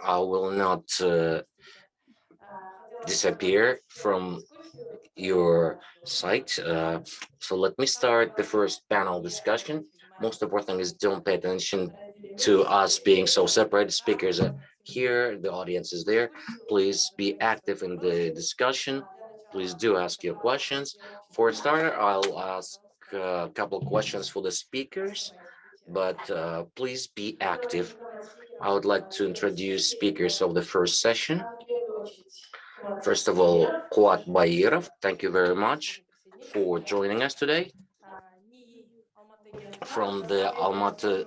I will not disappear from your site. So let me start the first panel discussion. Most important thing is don't pay attention to us being so separate. Speakers are here, the audience is there. Please be active in the discussion. Please do ask your questions. For a starter, I'll ask a couple of questions for the speakers, but please be active. I would like to introduce speakers of the first session. First of all, Kuat Bayirov, thank you very much for joining us today from the Almaty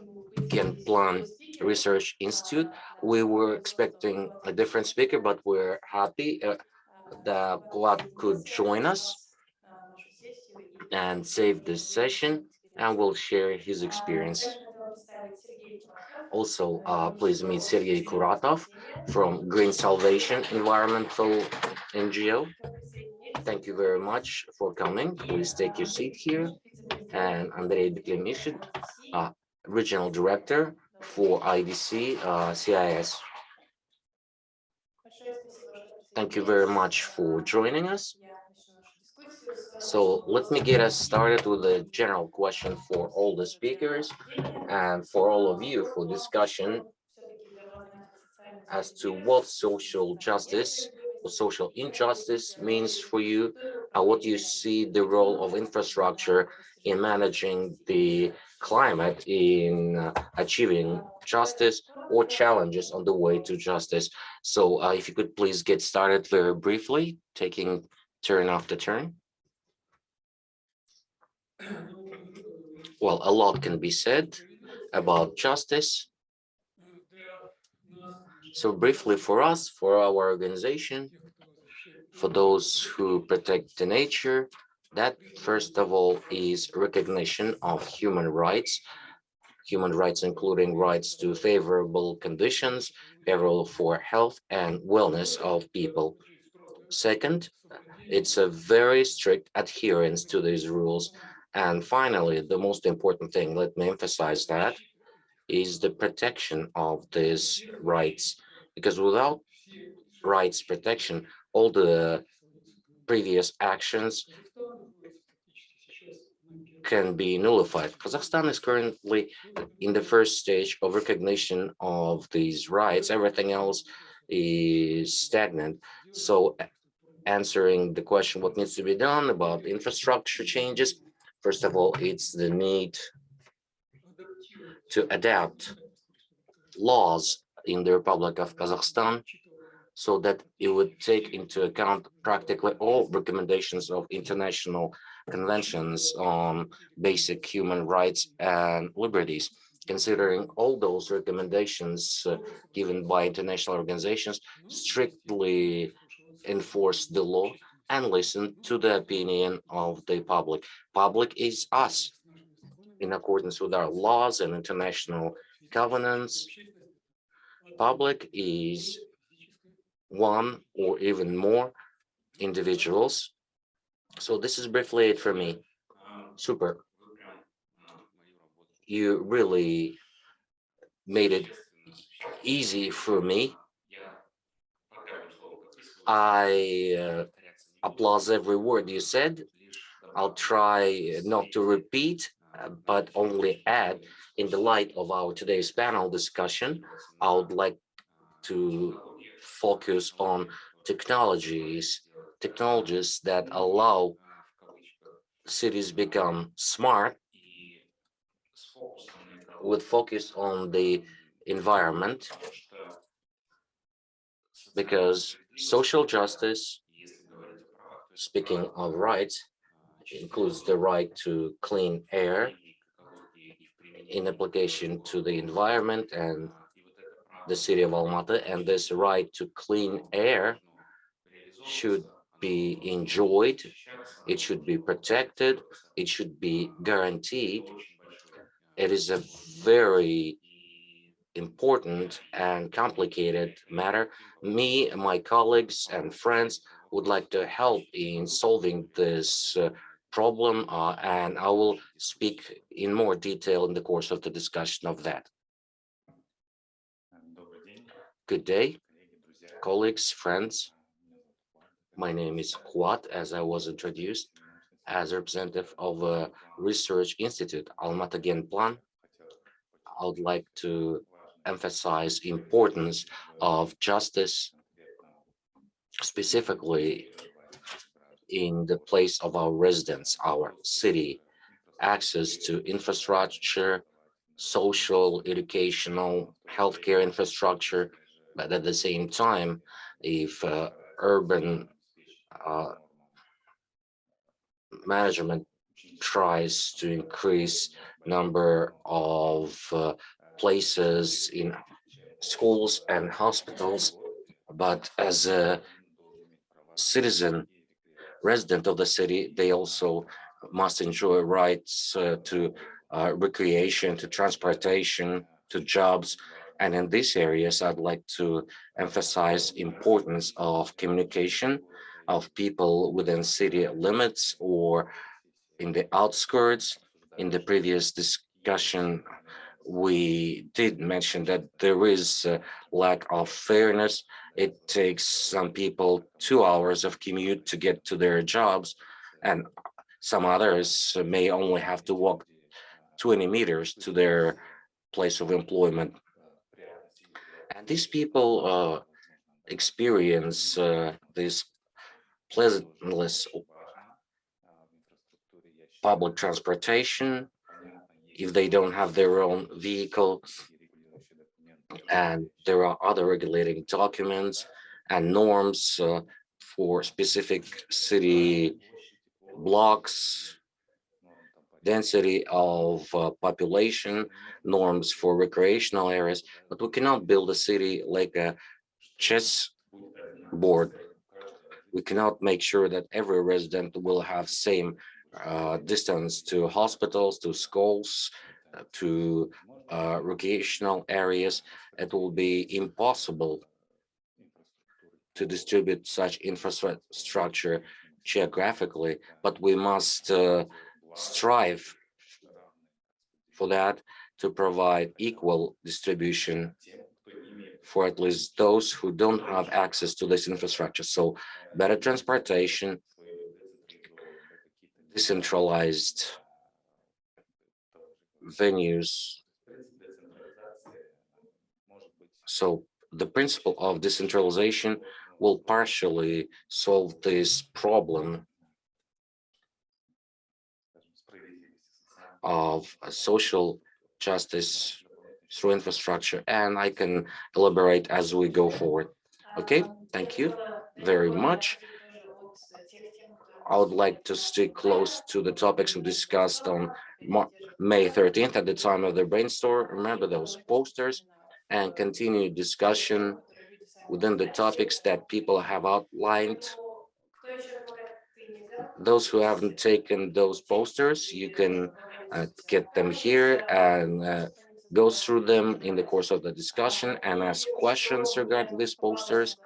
Plan Research Institute. We were expecting a different speaker, but we're happy that Kuat could join us and save this session and will share his experience. Also, please meet Sergey Kuratov from Green Salvation Environmental NGO. Thank you very much for coming. Please take your seat here. And Andrei Beklemishit, Regional Director for IDC CIS. Thank you very much for joining us. So let me get us started with a general question for all the speakers and for all of you for discussion as to what social justice or social injustice means for you, what you see the role of infrastructure in managing the climate, in achieving justice, or challenges on the way to justice. So if you could please get started very briefly, taking turn after turn. Well, a lot can be said about justice. So briefly for us, for our organization, for those who protect the nature, that first of all is recognition of human rights including rights to favorable conditions, favorable for health and wellness of people. Second, it's a very strict adherence to these rules. And finally, the most important thing, let me emphasize that, is the protection of these rights. Because without rights protection, all the previous actions can be nullified. Kazakhstan is currently in the first stage of recognition of these rights. Everything else is stagnant. So answering the question what needs to be done about infrastructure changes, first of all, it's the need to adapt laws in the Republic of Kazakhstan so that it would take into account practically all recommendations of international conventions on basic human rights and liberties. Considering all those recommendations given by international organizations, strictly enforce the law and listen to the opinion of the public. Public is us. In accordance with our laws and international covenants, public is one or even more individuals. So this is briefly it for me. Super. You really made it easy for me. I applaud every word you said. I'll try not to repeat, but only add in the light of our today's panel discussion, I would like to focus on technologies that allow cities become smart with focus on the environment, because social justice, speaking of rights, includes the right to clean air in application to the environment and the city of Almaty, and this right to clean air should be enjoyed, it should be protected, it should be guaranteed. It is a very important and complicated matter. Me and my colleagues and friends would like to help in solving this problem, and I will speak in more detail in the course of the discussion of that. Good day, colleagues, friends. My name is Quat, as I was introduced, as a representative of a research institute, Almaty Plan. I would like to emphasize importance of justice, specifically in the place of our residents, our city, access to infrastructure, social, educational, healthcare infrastructure, but at the same time, if urban uh, management tries to increase number of places in schools and hospitals, but as a citizen resident of the city, they also must enjoy rights to recreation, to transportation, to jobs. And in these areas, I'd like to emphasize importance of communication of people within city limits or in the outskirts. In the previous discussion, we did mention that there is a lack of fairness. It takes some people 2 hours of commute to get to their jobs, and some others may only have to walk 20 meters to their place of employment. And these people experience this pleasantless public transportation if they don't have their own vehicle, and there are other regulating documents and norms for specific city blocks, density of population, norms for recreational areas, but we cannot build a city like a chess board. We cannot make sure that every resident will have same distance to hospitals, to schools, to recreational areas. It will be impossible to distribute such infrastructure geographically, but we must strive for that to provide equal distribution for at least those who don't have access to this infrastructure. So better transportation, decentralized venues. So the principle of decentralization will partially solve this problem of social justice through infrastructure, and I can elaborate as we go forward. Okay, thank you very much. I would like to stick close to the topics we discussed on May 13th at the time of the brainstorm. Remember those posters and continue discussion within the topics that people have outlined. Those who haven't taken those posters, you can get them here and go through them in the course of the discussion and ask questions regarding these posters.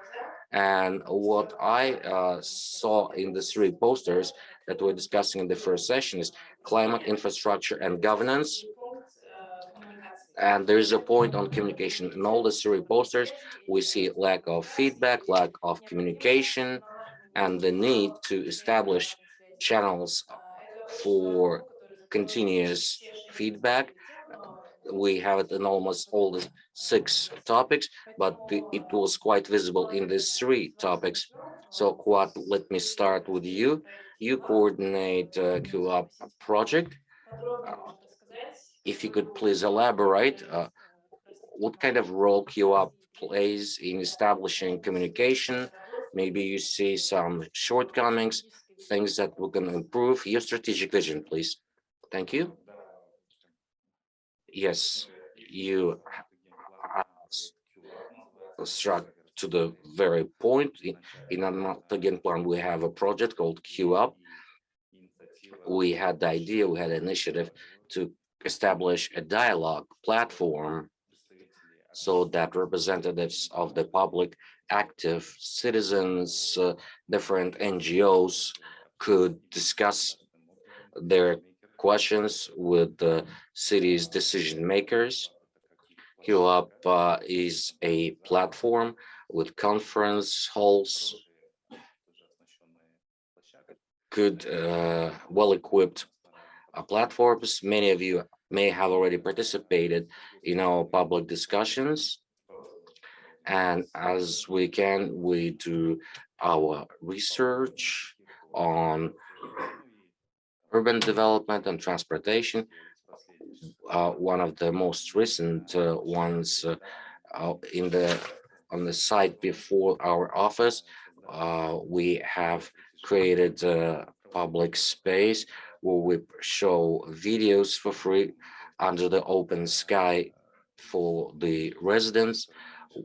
And what I saw in the three posters that we're discussing in the first session is climate, infrastructure, and governance. And there's a point on communication. In all the three posters, we see lack of feedback, lack of communication, and the need to establish channels for continuous feedback. We have it in almost all the six topics, but it was quite visible in these three topics. So Quad, let me start with you. You coordinate QUP project. Uh, if you could please elaborate, what kind of role QUP plays in establishing communication? Maybe you see some shortcomings, things that we can improve. Your strategic vision, please. Thank you. Yes, you struck to the very point. In Almaty Plan, we have a project called QUP. We had the idea, we had an initiative to establish a dialogue platform so that representatives of the public, active citizens, different NGOs could discuss their questions with the city's decision makers. QUP is a platform with conference halls, good, well-equipped platforms. Many of you may have already participated in our public discussions. And as we do our research on urban development and transportation. One of the most recent ones in the on the site before our office, we have created a public space where we show videos for free under the open sky for the residents.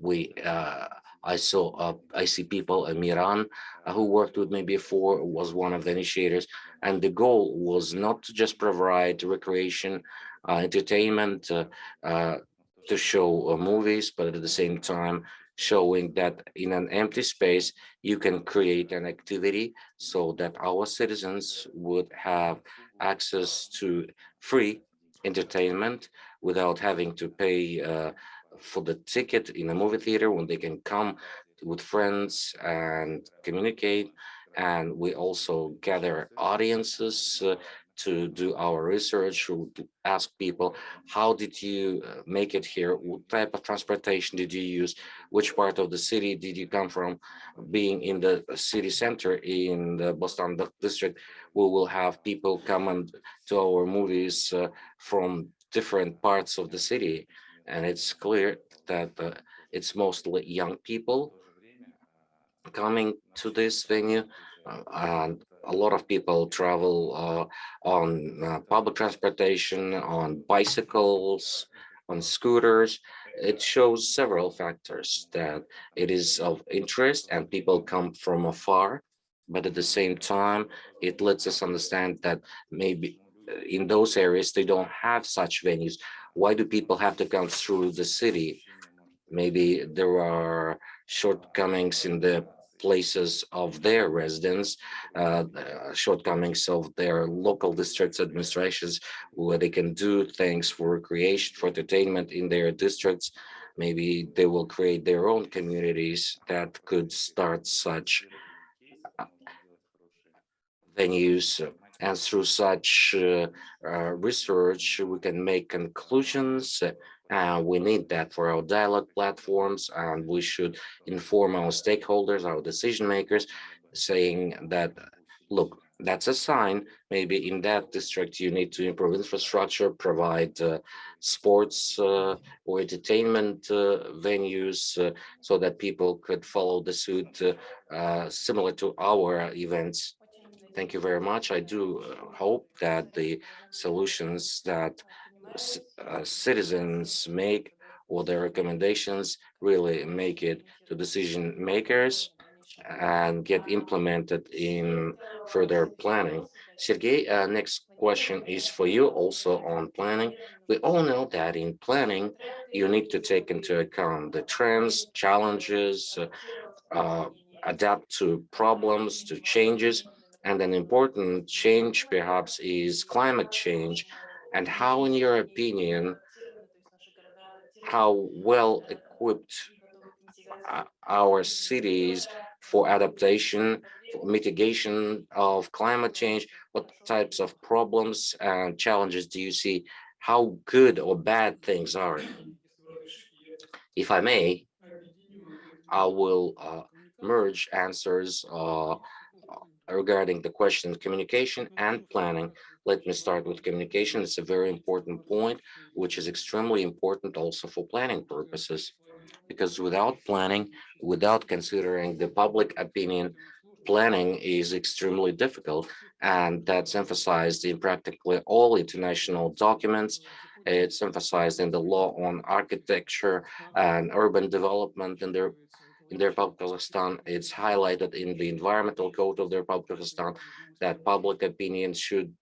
We I see people, Miran, who worked with me before, was one of the initiators, and the goal was not to just provide recreation, entertainment, to show movies, but at the same time showing that in an empty space you can create an activity so that our citizens would have access to free entertainment without having to pay for the ticket in a movie theater, when they can come with friends and communicate. And we also gather audiences to do our research, to ask people, how did you make it here? What type of transportation did you use? Which part of the city did you come from? Being in the city center in the Boston district, we will have people come and to our movies from different parts of the city. And it's clear that it's mostly young people coming to this venue, and a lot of people travel on public transportation, on bicycles, on scooters. It shows several factors that it is of interest and people come from afar, but at the same time, it lets us understand that maybe in those areas they don't have such venues. Why do people have to come through the city? Maybe there are shortcomings in the places of their residence, shortcomings of their local districts administrations, where they can do things for recreation, for entertainment in their districts. Maybe they will create their own communities that could start such venues, and through such research we can make conclusions. We need that for our dialogue platforms, and we should inform our stakeholders, our decision makers, saying that, look, that's a sign. Maybe in that district you need to improve infrastructure, provide sports or entertainment venues, so that people could follow the suit, similar to our events. Thank you very much. I do hope that the solutions that citizens make, or their recommendations, really make it to decision makers and get implemented in further planning. Sergey, next question is for you, also on planning. We all know that in planning, you need to take into account the trends, challenges, uh, adapt to problems, to changes. And an important change, perhaps, is climate change. And how, in your opinion, how well equipped our cities for adaptation, for mitigation of climate change? What types of problems and challenges do you see? How good or bad things are? If I may, I will merge answers regarding the question of communication and planning. Let me start with communication. It's a very important point, which is extremely important also for planning purposes, because without planning, without considering the public opinion, planning is extremely difficult. And that's emphasized in practically all international documents. It's emphasized in the law on architecture and urban development in the Republic of Kazakhstan. It's highlighted in the environmental code of the Republic of Kazakhstan that public opinion should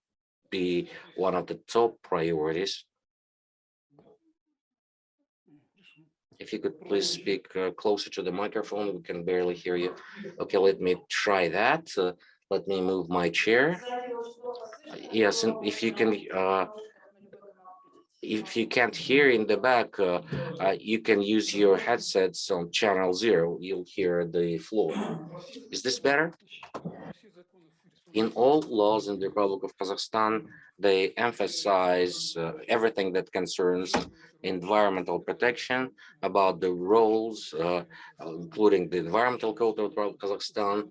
be one of the top priorities. If you could please speak closer to the microphone, we can barely hear you. Okay, let me try that. Let me move my chair. Yes, and if you can't hear in the back, you can use your headsets on channel 0. You'll hear the floor. Is this better? In all laws in the Republic of Kazakhstan, they emphasize everything that concerns environmental protection, about the roles, including the Environmental Code of the Republic of Kazakhstan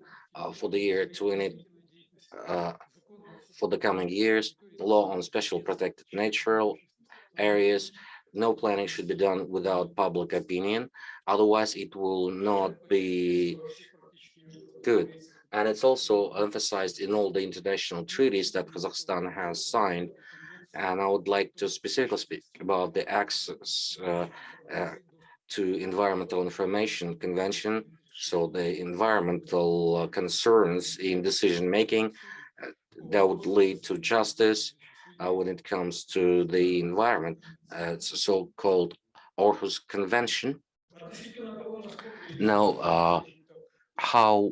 for the year 20, uh, for the coming years, law on special protected natural areas. No planning should be done without public opinion, otherwise it will not be good. And it's also emphasized in all the international treaties that Kazakhstan has signed. And I would like to specifically speak about the access uh, to environmental information convention. So the environmental concerns in decision making that would lead to justice when it comes to the environment. It's a so-called Aarhus Convention. Now, how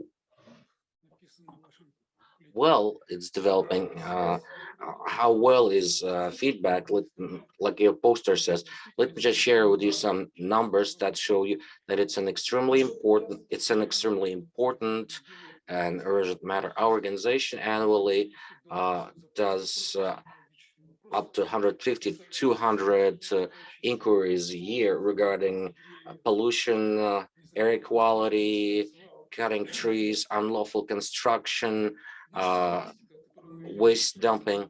well it's developing, how well is feedback, like your poster says. Let me just share with you some numbers that show you that it's an extremely important and urgent matter. Our organization annually does up to 150, 200 inquiries a year regarding pollution, air quality, cutting trees, unlawful construction, uh, waste dumping.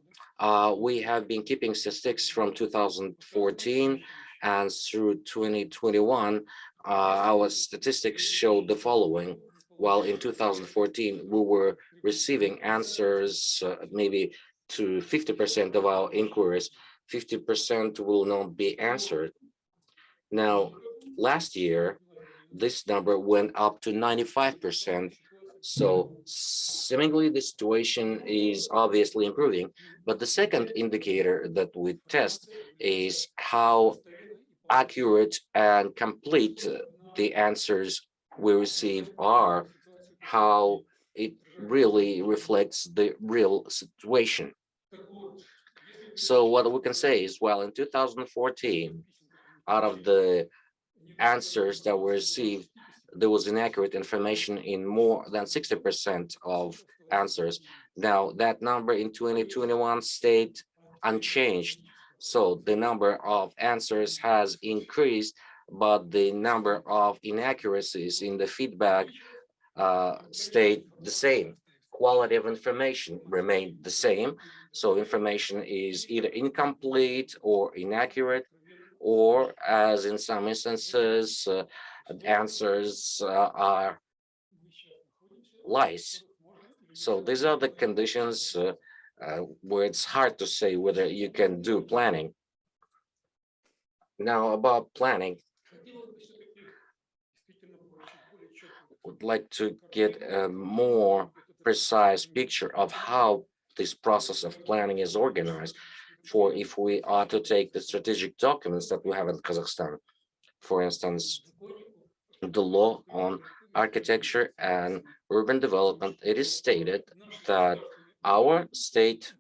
We have been keeping statistics from 2014 and through 2021. Our statistics show the following. While in 2014 we were receiving answers maybe to 50% of our inquiries, 50% will not be answered. Now, last year, this number went up to 95%. So seemingly the situation is obviously improving. But the second indicator that we test is how accurate and complete the answers we receive are, how it really reflects the real situation. So what we can say is, well, in 2014, out of the answers that were received, there was inaccurate information in more than 60% of answers. Now, that number in 2021 stayed unchanged. So the number of answers has increased, but the number of inaccuracies in the feedback stayed the same. Quality of information remained the same. So information is either incomplete or inaccurate, or as in some instances, answers are lies. So these are the conditions where it's hard to say whether you can do planning. Now about planning, would like to get a more precise picture of how this process of planning is organized for if we are to take the strategic documents that we have in Kazakhstan. For instance, the law on architecture and urban development, it is stated that our state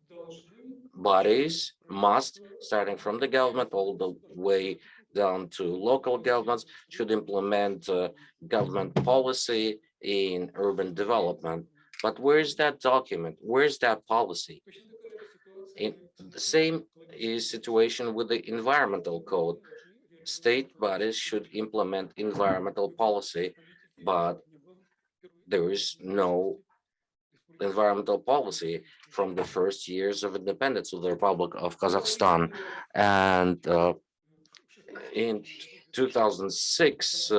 bodies must, starting from the government all the way down to local governments, should implement government policy in urban development. But where's that document? Where's that policy? In the same is situation with the environmental code. State bodies should implement environmental policy, but there is no environmental policy from the first years of independence of the Republic of Kazakhstan. And in 2006,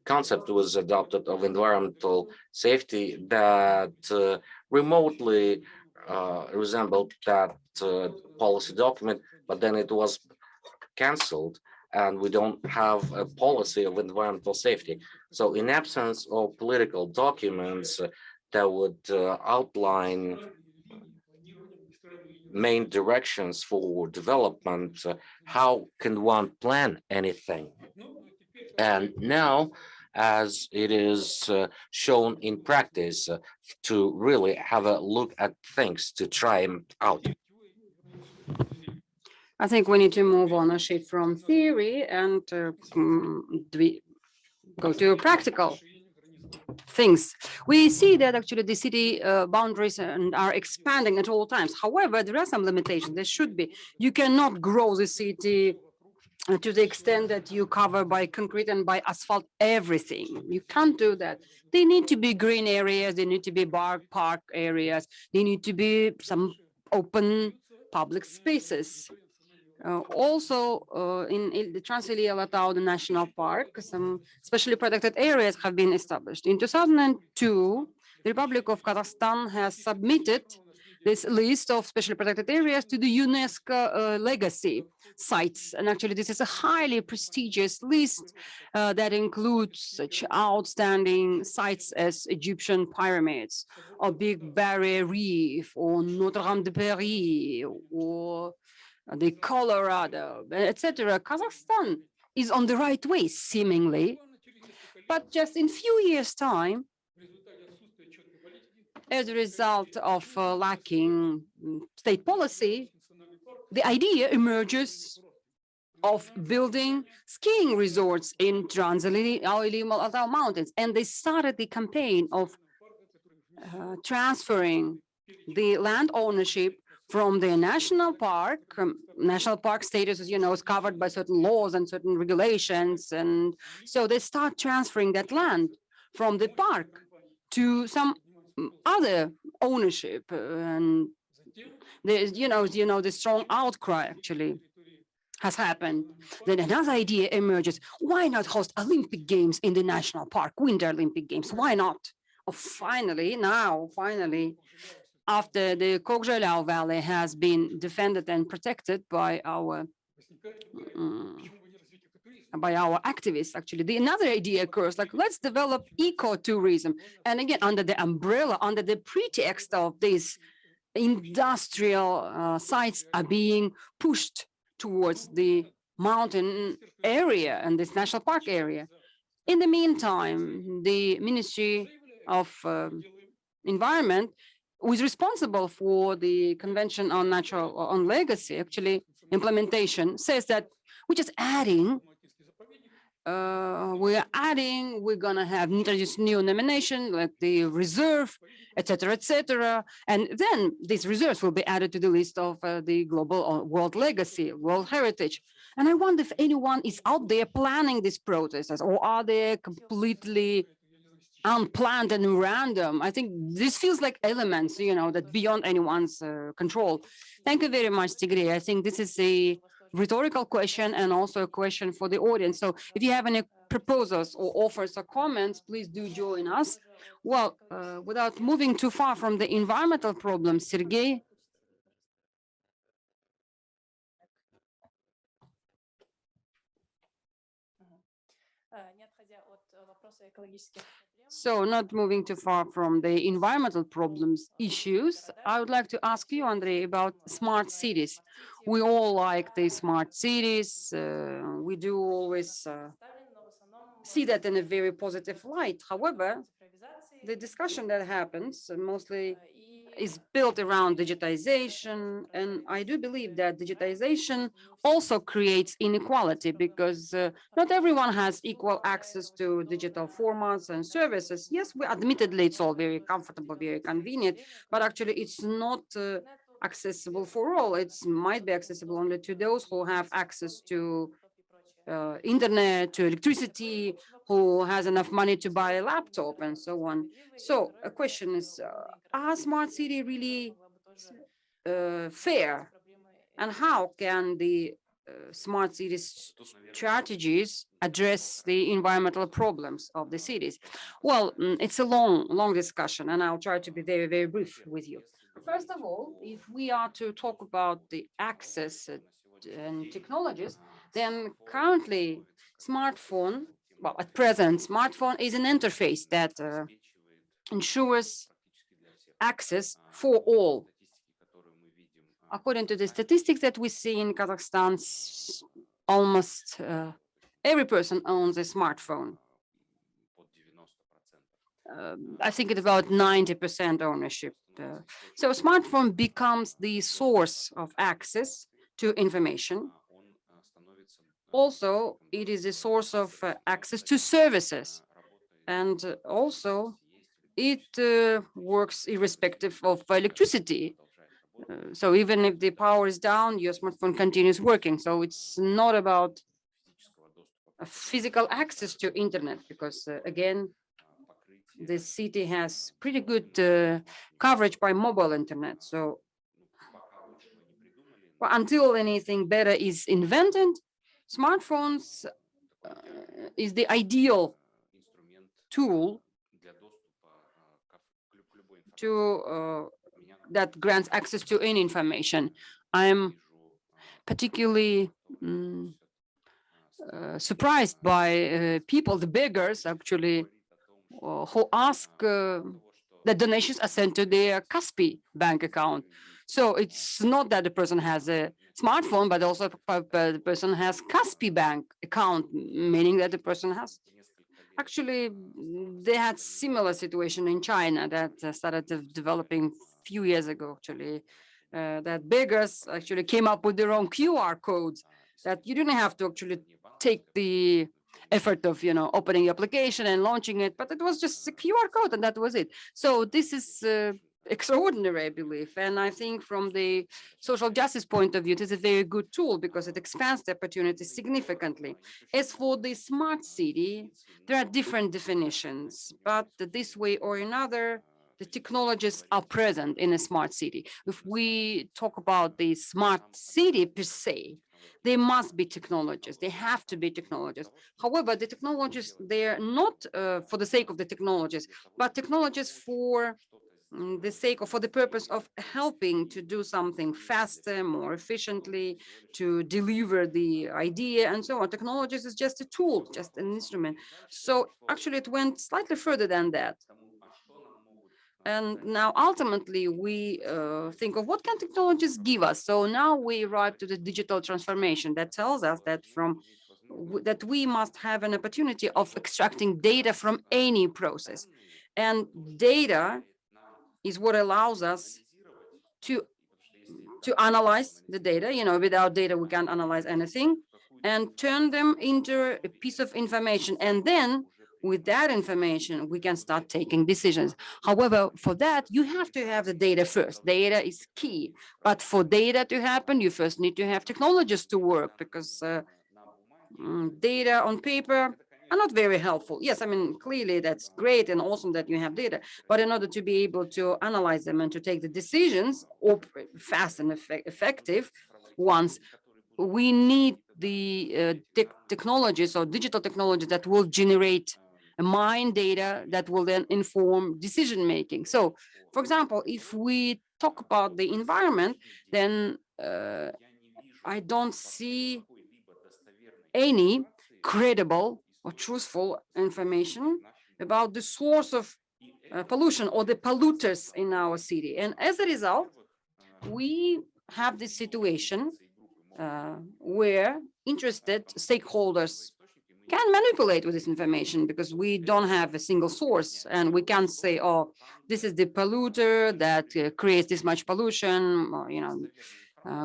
concept was adopted of environmental safety that remotely resembled that policy document, but then it was cancelled and we don't have a policy of environmental safety. So in absence of political documents that would outline main directions for development, how can one plan anything? And now, as it is shown in practice, to really have a look at things to try them out. I think we need to move ownership from theory and go to practical things. We see that actually the city boundaries are expanding at all times. However, there are some limitations. There should be. You cannot grow the city to the extent that you cover by concrete and by asphalt everything. You can't do that. They need to be green areas. They need to be park areas. They need to be some open public spaces. Also, in the Trans-Iliya-Alatau National Park, some specially protected areas have been established. In 2002, the Republic of Kazakhstan has submitted this list of specially protected areas to the UNESCO legacy sites. And actually, this is a highly prestigious list that includes such outstanding sites as Egyptian pyramids, or Big Barrier Reef, or Notre Dame de Paris, or the Colorado, etc. Kazakhstan is on the right way, seemingly, but just in few years' time, as a result of lacking state policy, the idea emerges of building skiing resorts in Trans-Iliya Mountains, and they started the campaign of transferring the land ownership from the national park. National park status, as you know, is covered by certain laws and certain regulations, and so they start transferring that land from the park to some other ownership, and there's, the strong outcry actually has happened. Then another idea emerges: why not host Olympic Games in the national park, Winter Olympic Games? Why not? Oh, finally, after the Kokzhelau Valley has been defended and protected by our activists, actually, another idea occurs, like, let's develop ecotourism. And again, under the umbrella, under the pretext of these industrial sites are being pushed towards the mountain area and this national park area. In the meantime, the Ministry of Environment, who is responsible for the Convention on Legacy, actually implementation, says that we're just adding, we're gonna have introduce new nomination like the reserve, etc., and then these reserves will be added to the list of the global world legacy, world heritage. And I wonder if anyone is out there planning these protesters, or are they completely unplanned and random? I think this feels like elements, that beyond anyone's control. Thank you very much, Tigray. I think this is a rhetorical question and also a question for the audience. So if you have any proposals or offers or comments, please do join us. Well, without moving too far from the environmental problems, Sergey. So not moving too far from the environmental problems issues, I would like to ask you, Andrei, about smart cities. We all like the smart cities. We do always see that in a very positive light. However, the discussion that happens mostly is built around digitization, and I do believe that digitization also creates inequality, because not everyone has equal access to digital formats and services. Yes, admittedly, it's all very comfortable, very convenient, but actually it's not accessible for all. It might be accessible only to those who have access to internet, to electricity, who has enough money to buy a laptop, and so on. So a question is, are smart city really fair? And how can the smart cities strategies address the environmental problems of the cities? Well, it's a long discussion, and I'll try to be very, very brief with you. First of all, if we are to talk about the access and technologies, then currently smartphone, well, at present, smartphone is an interface that ensures access for all. According to the statistics that we see in Kazakhstan, almost every person owns a smartphone. I think it's about 90% ownership. So a smartphone becomes the source of access to information. Also, it is a source of access to services. And also, it works irrespective of electricity. So even if the power is down, your smartphone continues working. So it's not about physical access to internet, because again, the city has pretty good coverage by mobile internet. So well, until anything better is invented, smartphones is the ideal tool to that grants access to any information. I'm particularly surprised by people, the beggars actually, who ask that donations are sent to their Kaspi bank account. So it's not that the person has a smartphone, but also the person has Kaspi bank account, meaning that the person has. Actually, they had similar situation in China that started developing a few years ago, actually, that beggars actually came up with their own QR codes that you didn't have to actually take the effort of, opening the application and launching it, but it was just a QR code and that was it. So this is extraordinary, I believe. And I think from the social justice point of view, it is a very good tool because it expands the opportunities significantly. As for the smart city, there are different definitions, but this way or another, the technologies are present in a smart city. If we talk about the smart city per se, they must be technologies. They have to be technologies. However, the technologies, they're not for the sake of the technologies, but technologies for the sake or for the purpose of helping to do something faster, more efficiently, to deliver the idea and so on. Technologies is just a tool, just an instrument. So actually it went slightly further than that. And now ultimately we think of what can technologies give us. So now we arrive to the digital transformation that tells us that that we must have an opportunity of extracting data from any process. And data is what allows us to analyze the data. Without data, we can't analyze anything, and turn them into a piece of information. And then with that information, we can start taking decisions. However, for that, you have to have the data first. Data is key. But for data to happen, you first need to have technologies to work, because data on paper are not very helpful. Yes, I mean, clearly that's great and awesome that you have data, but in order to be able to analyze them and to take the decisions fast and effective ones, we need the technologies or digital technologies that will generate mine data that will then inform decision making. So, for example, if we talk about the environment, then I don't see any credible or truthful information about the source of pollution or the polluters in our city. And as a result, we have this situation where interested stakeholders can manipulate with this information, because we don't have a single source and we can't say, oh, this is the polluter that creates this much pollution, or,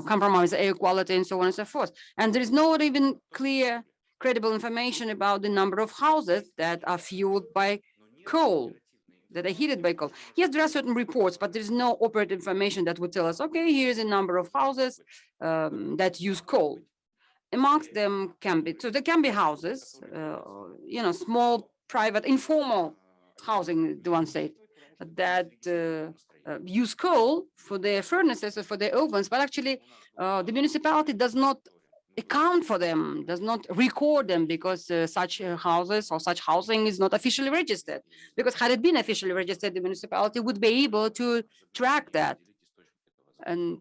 compromise air quality and so on and so forth. And there is not even clear, credible information about the number of houses that are fueled by coal, that are heated by coal. Yes, there are certain reports, but there's no operative information that would tell us, okay, here's a number of houses that use coal. Amongst them can be, so there can be houses, small, private, informal housing, the one said, that use coal for their furnaces or for their ovens, but actually the municipality does not account for them, does not record them, because such houses or such housing is not officially registered. Because had it been officially registered, the municipality would be able to track that. And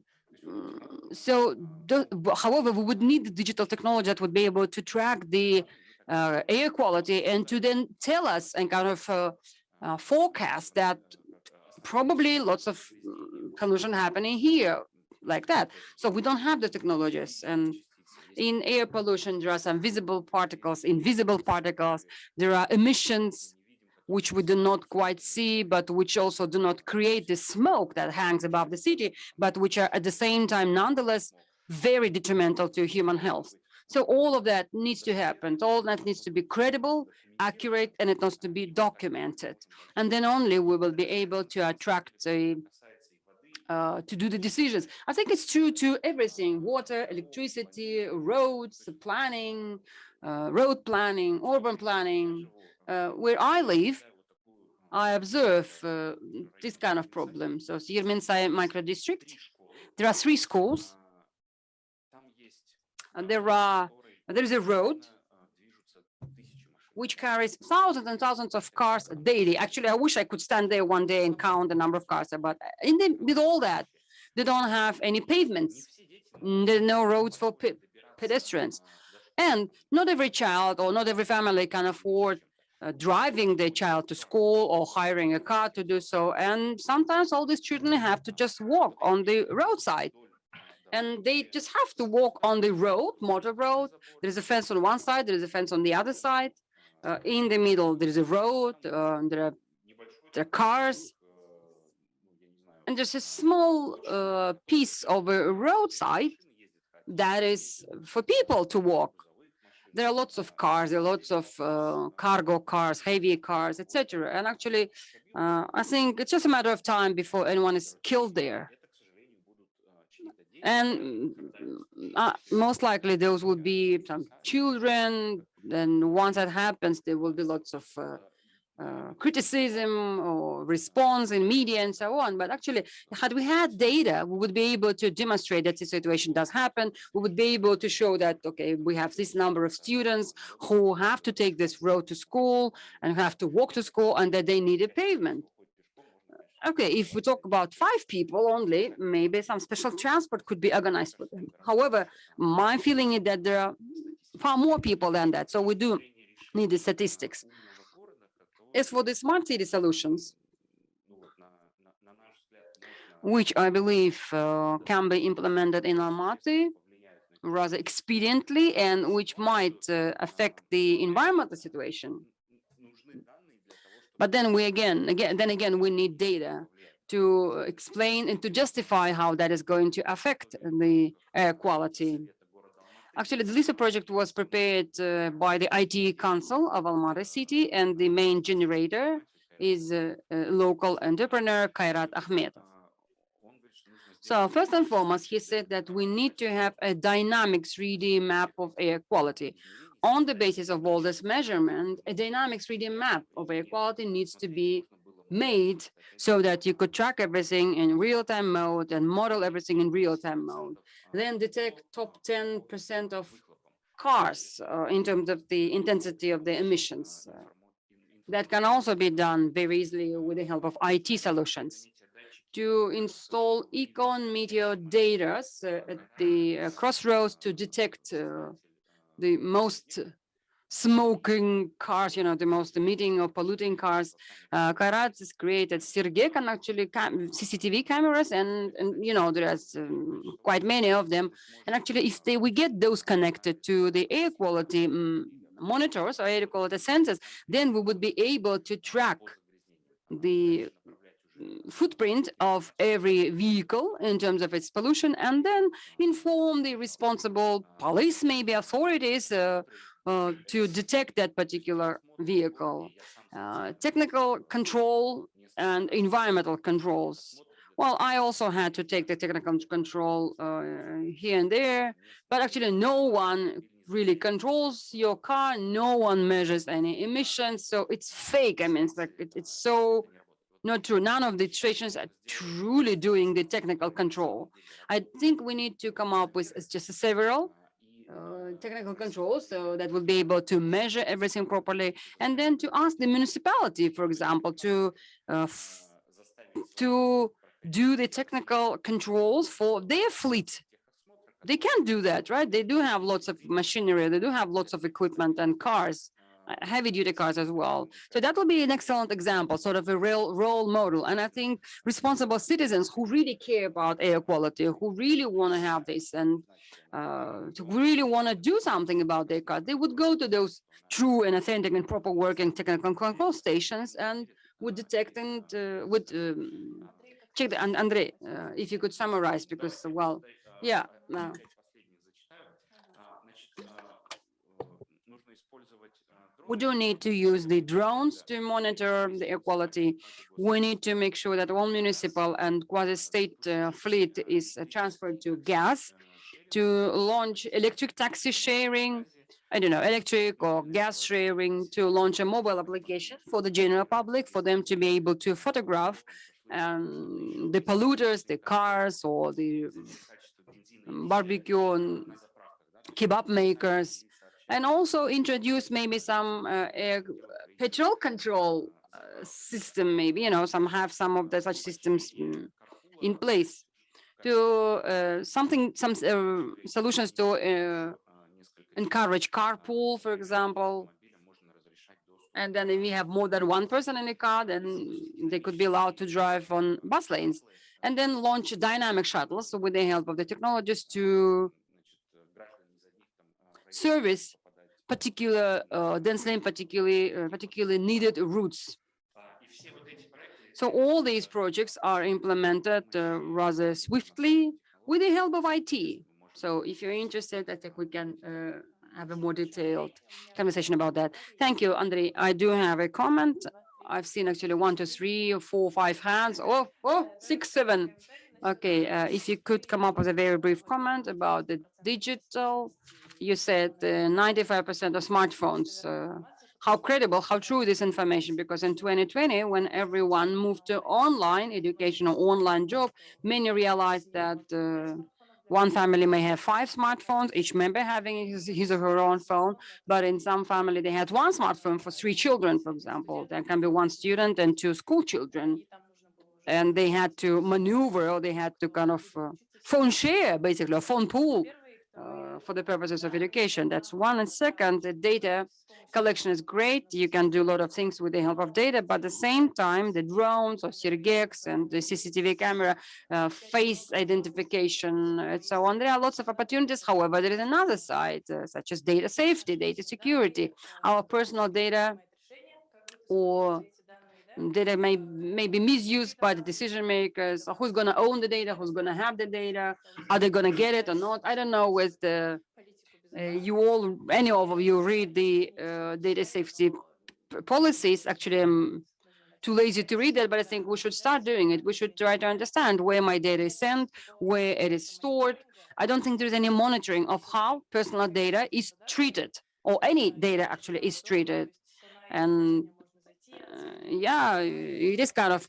so, however, we would need the digital technology that would be able to track the air quality and to then tell us and kind of forecast that probably lots of pollution happening here, like that. So we don't have the technologies. And in air pollution, there are some visible particles, invisible particles. There are emissions which we do not quite see, but which also do not create the smoke that hangs above the city, but which are at the same time, nonetheless, very detrimental to human health. So all of that needs to happen. All that needs to be credible, accurate, and it needs to be documented. And then only we will be able to attract to do the decisions. I think it's true to everything: water, electricity, roads, planning, road planning, urban planning. Where I live, I observe this kind of problem. So Sirminsay micro district, there are 3 schools, and there is a road which carries thousands and thousands of cars daily. Actually, I wish I could stand there one day and count the number of cars, but with all that, they don't have any pavements. There are no roads for pedestrians. And not every child or not every family can afford driving their child to school or hiring a car to do so. And sometimes all these children have to just walk on the roadside. And they just have to walk on the road, motor road. There's a fence on one side, there's a fence on the other side. In the middle, there's a road, there are cars. And there's a small piece of a roadside that is for people to walk. There are lots of cars, there are lots of cargo cars, heavy cars, etc. And actually, I think it's just a matter of time before anyone is killed there. And most likely those would be some children. And once that happens, there will be lots of criticism or response in media and so on. But actually, had we had data, we would be able to demonstrate that the situation does happen. We would be able to show that, okay, we have this number of students who have to take this road to school and have to walk to school, and that they need a pavement. Okay, if we talk about 5 people only, maybe some special transport could be organized for them. However, my feeling is that there are far more people than that. So we do need the statistics. As for the smart city solutions, which I believe can be implemented in Almaty rather expediently and which might affect the environmental situation. But then we we need data to explain and to justify how that is going to affect the air quality. Actually, the LISA project was prepared by the IT Council of Almaty City, and the main generator is a local entrepreneur, Kairat Ahmedov. So first and foremost, he said that we need to have a dynamic 3D map of air quality. On the basis of all this measurement, a dynamic 3D map of air quality needs to be made so that you could track everything in real-time mode and model everything in real-time mode. Then detect top 10% of cars in terms of the intensity of the emissions. That can also be done very easily with the help of IT solutions. To install Econ Meteor data at the crossroads to detect the most smoking cars, the most emitting or polluting cars. Kairat has created Sergey can actually CCTV cameras, and there's quite many of them. And actually, if we get those connected to the air quality monitors or air quality sensors, then we would be able to track the footprint of every vehicle in terms of its pollution, and then inform the responsible police, maybe authorities, to detect that particular vehicle. Technical control and environmental controls. Well, I also had to take the technical control here and there, but actually no one really controls your car. No one measures any emissions. So it's fake. I mean, it's so not true. None of the stations are truly doing the technical control. I think we need to come up with just several technical controls so that we'll be able to measure everything properly, and then to ask the municipality, for example, to do the technical controls for their fleet. They can do that, right? They do have lots of machinery, they do have lots of equipment and cars, heavy-duty cars as well. So that will be an excellent example, sort of a real role model. And I think responsible citizens who really care about air quality, who really want to have this and who really want to do something about their car, they would go to those true and authentic and proper working technical control stations and would detect and would check the, and Andrei, if you could summarize, because, well, yeah. We do need to use the drones to monitor the air quality. We need to make sure that all municipal and quasi-state fleet is transferred to gas, to launch electric taxi sharing, I don't know, electric or gas sharing, to launch a mobile application for the general public, for them to be able to photograph the polluters, the cars or the barbecue and kebab makers, and also introduce maybe some petrol control system, maybe, have some of the such systems in place to some solutions to encourage carpool, for example. And then if we have more than one person in a car, then they could be allowed to drive on bus lanes. And then launch dynamic shuttles with the help of the technologists to service particular densely and particularly needed routes. So all these projects are implemented rather swiftly with the help of IT. So if you're interested, I think we can have a more detailed conversation about that. Thank you, Andrei. I do have a comment. I've seen actually 1, 2, 3, 4, 5 hands. Oh, 6, 7. Okay, if you could come up with a very brief comment about the digital. You said 95% of smartphones. How credible, how true this information? Because in 2020, when everyone moved to online education or online job, many realized that one family may have 5 smartphones, each member having his or her own phone, but in some family they had 1 smartphone for 3 children, for example. There can be 1 student and 2 school children. And they had to maneuver, or they had to kind of phone share, basically, a phone pool for the purposes of education. That's one. And second, the data collection is great. You can do a lot of things with the help of data, but at the same time, the drones or Sergex and the CCTV camera, face identification, and so on. There are lots of opportunities. However, there is another side, such as data safety, data security. Our personal data or data may be misused by the decision makers. Who's going to own the data? Who's going to have the data? Are they going to get it or not? I don't know. With the any of you read the data safety policies. Actually, I'm too lazy to read it, but I think we should start doing it. We should try to understand where my data is sent, where it is stored. I don't think there's any monitoring of how personal data is treated, or any data actually is treated. And yeah, it is kind of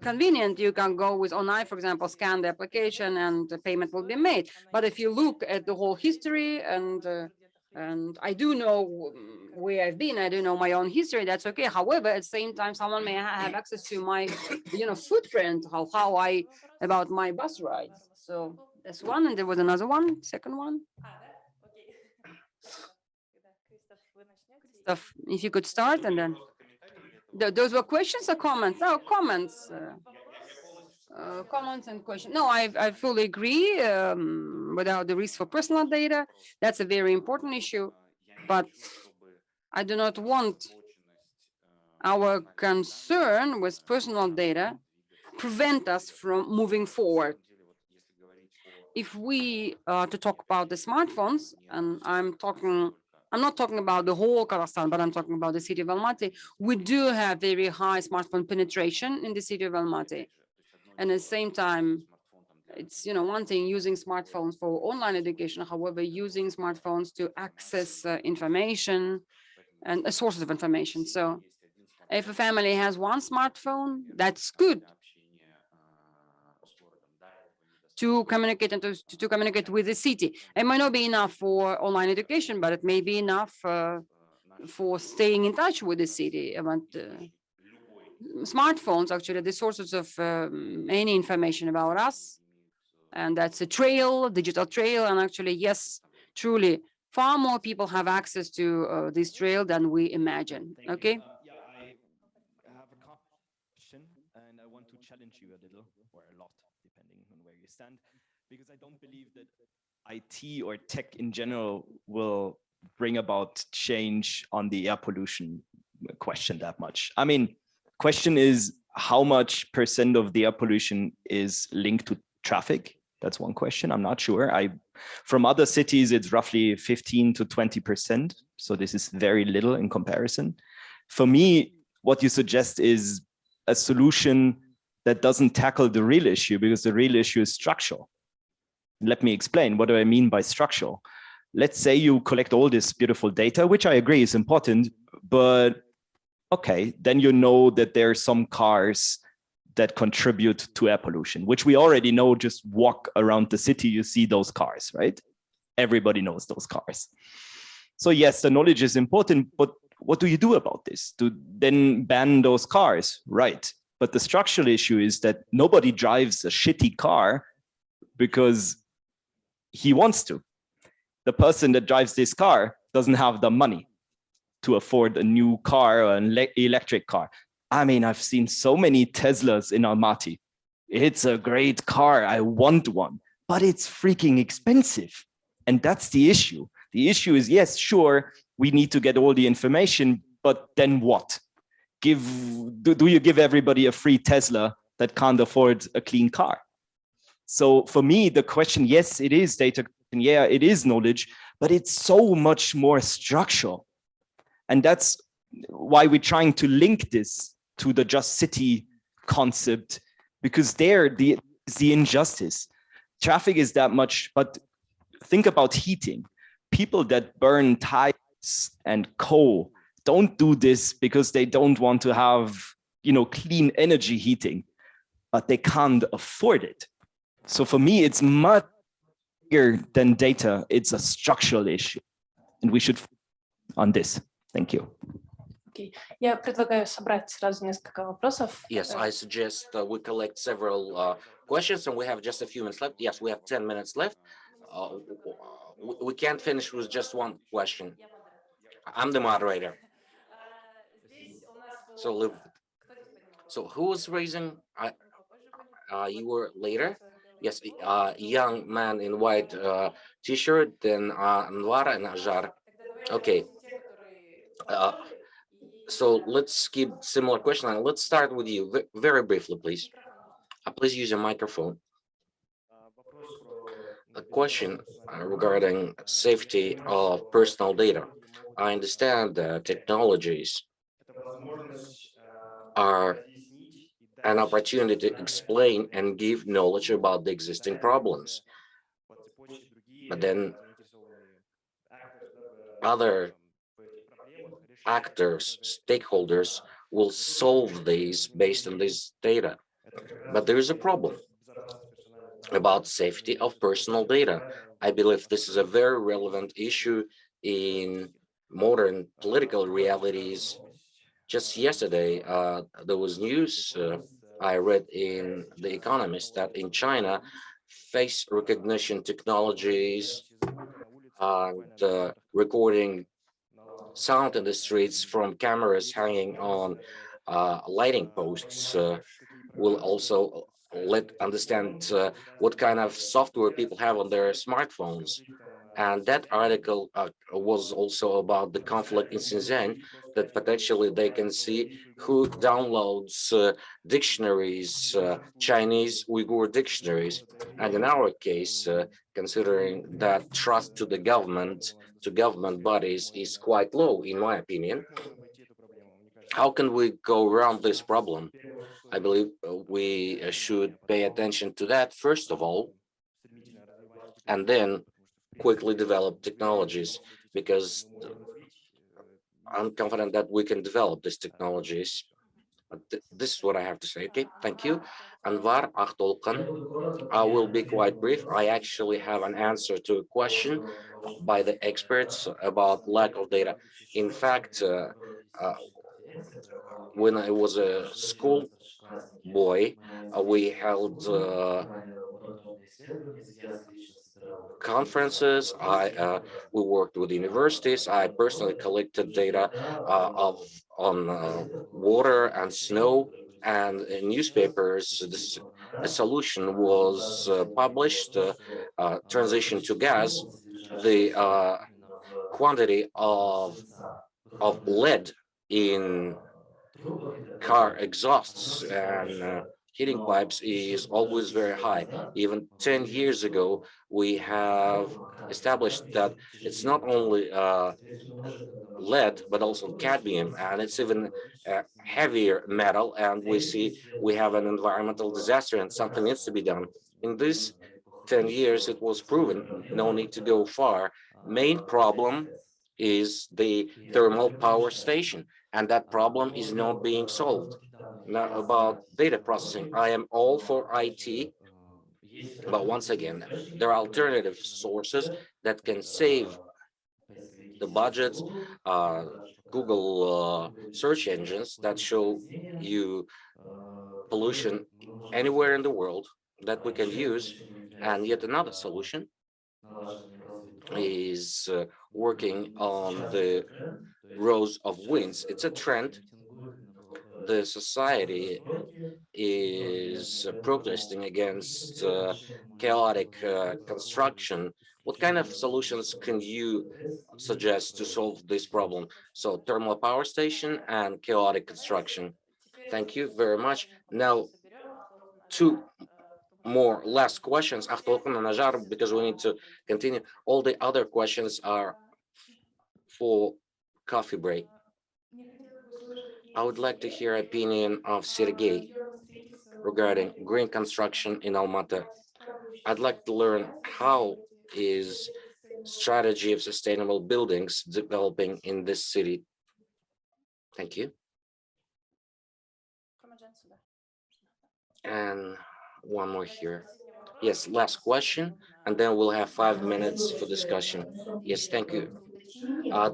convenient. You can go with online, for example, scan the application and the payment will be made. But if you look at the whole history, and I do know where I've been, I do know my own history, that's okay. However, at the same time, someone may have access to my, footprint, how I, about my bus rides. So that's one. And there was another one, second one. If you could start, and then those were questions or comments? No, comments. Comments and questions. No, I fully agree. Without the risk for personal data, that's a very important issue. But I do not want our concern with personal data prevent us from moving forward. If we to talk about the smartphones, and I'm not talking about the whole Kazakhstan, but I'm talking about the city of Almaty. We do have very high smartphone penetration in the city of Almaty. And at the same time, it's one thing using smartphones for online education, however, using smartphones to access information and sources of information. So if a family has 1 smartphone, that's good to communicate and to communicate with the city. It might not be enough for online education, but it may be enough for staying in touch with the city. About smartphones, actually, the sources of any information about us, and that's a trail, digital trail. And actually, yes, truly, far more people have access to this trail than we imagine. Okay. Yeah, I have a question, and I want to challenge you a little, or a lot, depending on where you stand, because I don't believe that IT or tech in general will bring about change on the air pollution question that much. I mean, question is how much % of the air pollution is linked to traffic? That's one question. I'm not sure. From other cities, it's roughly 15 to 20%. So this is very little in comparison. For me, what you suggest is a solution that doesn't tackle the real issue, because the real issue is structural. Let me explain. What do I mean by structural? Let's say you collect all this beautiful data, which I agree is important, but okay, then you know that there are some cars that contribute to air pollution, which we already know. Just walk around the city, you see those cars, right? Everybody knows those cars. So yes, the knowledge is important, but what do you do about this? To then ban those cars, right? But the structural issue is that nobody drives a shitty car because he wants to. The person that drives this car doesn't have the money to afford a new car or an electric car. I mean, I've seen so many Teslas in Almaty. It's a great car, I want one, but it's freaking expensive. And that's the issue. The issue is, yes, sure, we need to get all the information, but then what? Do you give everybody a free Tesla that can't afford a clean car? So for me, the question, yes, it is data, and yeah, it is knowledge, but it's so much more structural. And that's why we're trying to link this to the just city concept, because there the injustice. Traffic is that much, but think about heating. People that burn tires and coal don't do this because they don't want to have, clean energy heating, but they can't afford it. So for me, it's much bigger than data. It's a structural issue, and we should on this. Thank you. Okay. Я предлагаю собрать сразу несколько вопросов. Yes, I suggest we collect several questions, and we have just a few minutes left. Yes, we have 10 minutes left. We can't finish with just one question. I'm the moderator. So who was raising? You were later? Yes, young man in white t-shirt, then Anwar and Ajar. Okay. So let's keep similar question. Let's start with you very briefly, please. Please use your microphone. A question regarding safety of personal data. I understand that technologies are an opportunity to explain and give knowledge about the existing problems. But then other actors, stakeholders will solve these based on this data. But there is a problem about safety of personal data. I believe this is a very relevant issue in modern political realities. Just yesterday, there was news I read in The Economist that in China, face recognition technologies and recording sound in the streets from cameras hanging on lighting posts will also let understand what kind of software people have on their smartphones. And that article was also about the conflict in Xinjiang, that potentially they can see who downloads dictionaries, Chinese Uyghur dictionaries. And in our case, considering that trust to the government, to government bodies is quite low, in my opinion, how can we go around this problem? I believe we should pay attention to that first of all, and then quickly develop technologies, because I'm confident that we can develop these technologies. But this is what I have to say. Okay, thank you. Anwar Ahtolkan. I will be quite brief. I actually have an answer to a question by the experts about lack of data. In fact, when I was a school boy, we held conferences. We worked with universities. I personally collected data on water and snow, and in newspapers. A solution was published. Transition to gas. The quantity of lead in car exhausts and heating pipes is always very high. Even 10 years ago, we have established that it's not only lead, but also cadmium, and it's even a heavier metal. And we see we have an environmental disaster and something needs to be done. In this 10 years, it was proven, no need to go far. Main problem is the thermal power station, and that problem is not being solved. Now, about data processing, I am all for IT, but once again, there are alternative sources that can save the budgets. Uh, Google search engines that show you pollution anywhere in the world that we can use. And yet another solution is working on the rows of winds. It's a trend. The society is protesting against chaotic construction. What kind of solutions can you suggest to solve this problem? So thermal power station and chaotic construction. Thank you very much. Now, two more last questions, because we need to continue. All the other questions are for coffee break. I would like to hear opinion of Sergey regarding green construction in Almaty. I'd like to learn how is strategy of sustainable buildings developing in this city. Thank you. And one more here. Yes, last question, and then we'll have 5 minutes for discussion. Yes, thank you.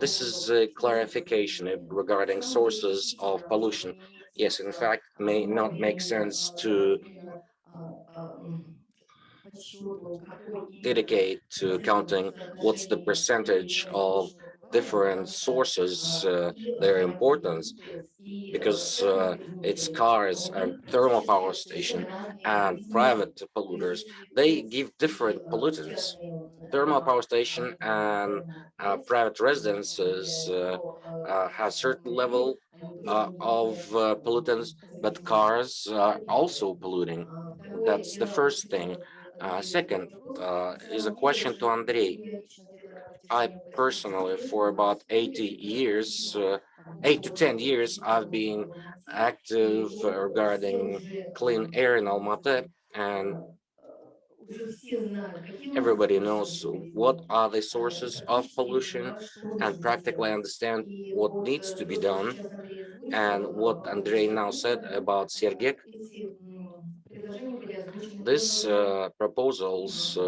This is a clarification regarding sources of pollution. Yes, in fact, may not make sense to dedicate to counting what's the percentage of different sources, their importance, because it's cars and thermal power station and private polluters. They give different pollutants. Thermal power station and private residences have certain level of pollutants, but cars are also polluting. That's the first thing. Second is a question to Andrei. I personally, for about 80 years, 8 to 10 years, I've been active regarding clean air in Almaty, and everybody knows what are the sources of pollution and practically understand what needs to be done. And what Andrei now said about Sergek, these proposals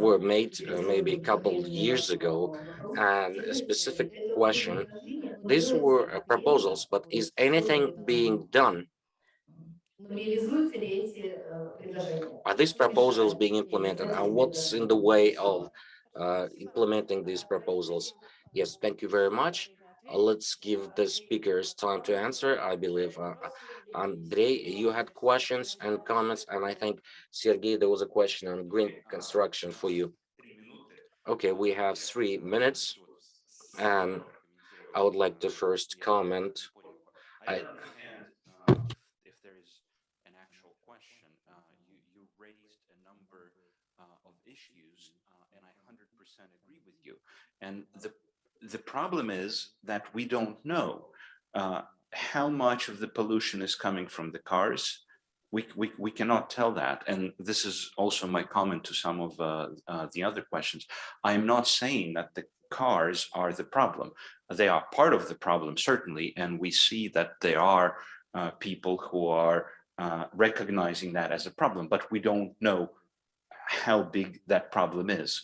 were made maybe a couple years ago, and a specific question, these were proposals, but is anything being done? Are these proposals being implemented, and what's in the way of implementing these proposals? Yes, thank you very much. Let's give the speakers time to answer. I believe Andrei, you had questions and comments, and I think Sergey, there was a question on green construction for you. Okay, we have 3 minutes, and I would like to first comment. I understand if there is an actual question. You raised a number of issues, and I 100% agree with you. And the problem is that we don't know how much of the pollution is coming from the cars. We cannot tell that. And this is also my comment to some of the other questions. I'm not saying that the cars are the problem. They are part of the problem, certainly, and we see that there are people who are recognizing that as a problem, but we don't know how big that problem is.